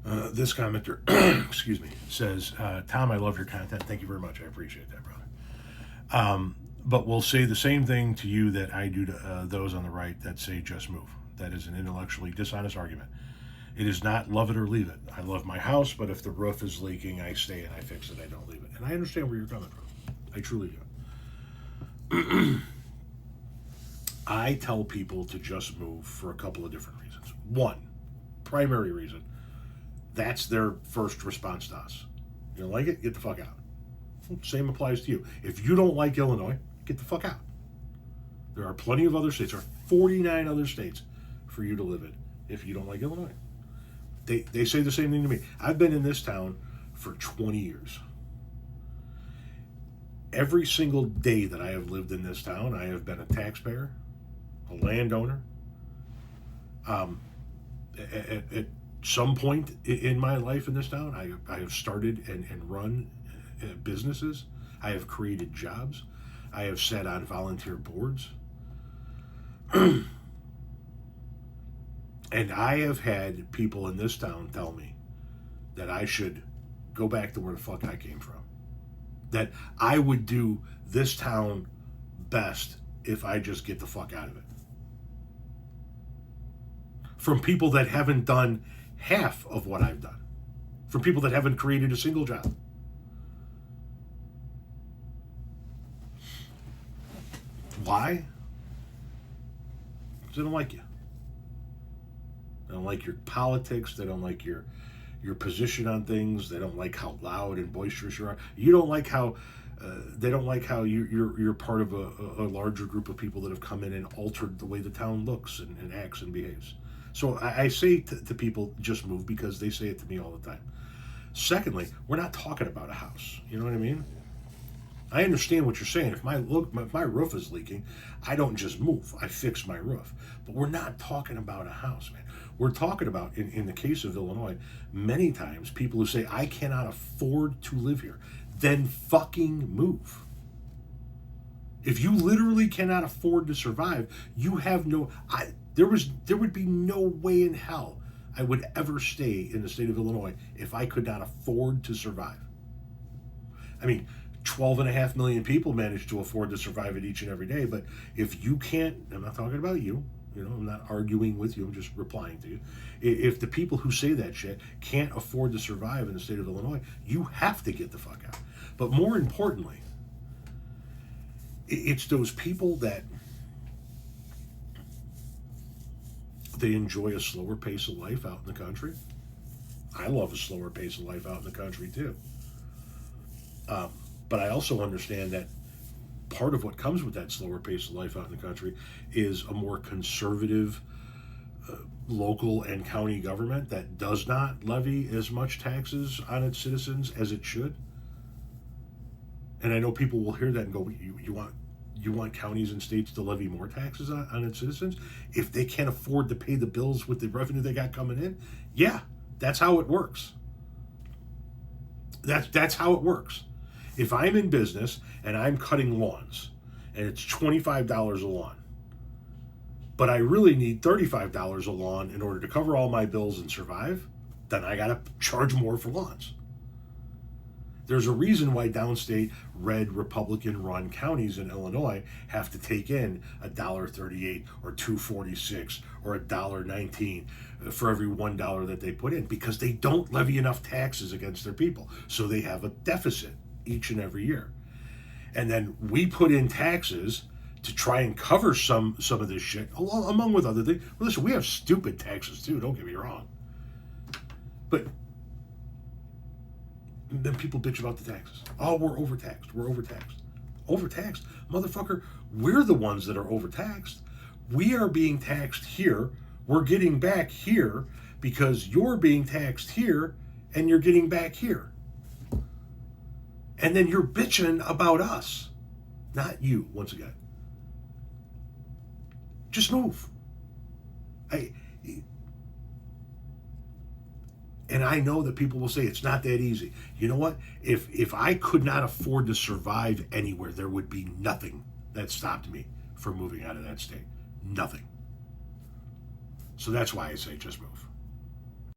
This commenter, excuse me, says, Tom, I love your content. Thank you very much. I appreciate that, brother. But will say the same thing to you that I do to those on the right that say just move. That is an intellectually dishonest argument. It is not love it or leave it. I love my house, but if the roof is leaking, I stay and I fix it. I don't leave it. And I understand where you're coming from. I truly do. I tell people to just move for a couple of different reasons. One, primary reason, that's their first response to us. You don't like it? Get the fuck out. Same applies to you. If you don't like Illinois, get the fuck out. There are plenty of other states. There are 49 other states for you to live in if you don't like Illinois. They say the same thing to me. I've been in this town for 20 years. Every single day that I have lived in this town, I have been a taxpayer, a landowner. At some point in my life in this town, I have started and run businesses. I have created jobs. I have sat on volunteer boards. And I have had people in this town tell me that I should go back to where the fuck I came from. That I would do this town best if I just get the fuck out of it. From people that haven't done half of what I've done. From people that haven't created a single job. Why? Because they don't like you. They don't like your politics. They don't like your position on things. They don't like how loud and boisterous you are. You don't like how they don't like how you're part of a larger group of people that have come in and altered the way the town looks and acts and behaves. So I say to people, just move, because they say it to me all the time. Secondly, we're not talking about a house. You know what I mean? I understand what you're saying. If my roof is leaking, I don't just move. I fix my roof. But we're not talking about a house, man. We're talking about, in the case of Illinois, many times people who say, I cannot afford to live here. Then fucking move. If you literally cannot afford to survive, you have no... There would be no way in hell I would ever stay in the state of Illinois if I could not afford to survive. I mean, 12.5 million people manage to afford to survive it each and every day, but if you can't, I'm not talking about you, I'm not arguing with you, I'm just replying to you. If the people who say that shit can't afford to survive in the state of Illinois, you have to get the fuck out. But more importantly, it's those people that they enjoy a slower pace of life out in the country. I love a slower pace of life out in the country too. But I also understand that part of what comes with that slower pace of life out in the country is a more conservative local and county government that does not levy as much taxes on its citizens as it should. And I know people will hear that and go, you want counties and states to levy more taxes on its citizens if they can't afford to pay the bills with the revenue they got coming in? Yeah, that's how it works. That's how it works. If I'm in business and I'm cutting lawns and it's $25 a lawn, but I really need $35 a lawn in order to cover all my bills and survive, then I got to charge more for lawns. There's a reason why downstate red Republican-run counties in Illinois have to take in $1.38 or $2.46 or $1.19 for every $1 that they put in, because they don't levy enough taxes against their people, so they have a deficit each and every year. And then we put in taxes to try and cover some of this shit, among with other things. Well, listen, we have stupid taxes too, don't get me wrong. But then people bitch about the taxes. Oh, we're overtaxed. Overtaxed? Motherfucker, we're the ones that are overtaxed. We are being taxed here. We're getting back here because you're being taxed here and you're getting back here. And then you're bitching about us. Not you, once again. Just move. And I know that people will say it's not that easy. You know what? If I could not afford to survive anywhere, there would be nothing that stopped me from moving out of that state. Nothing. So that's why I say just move.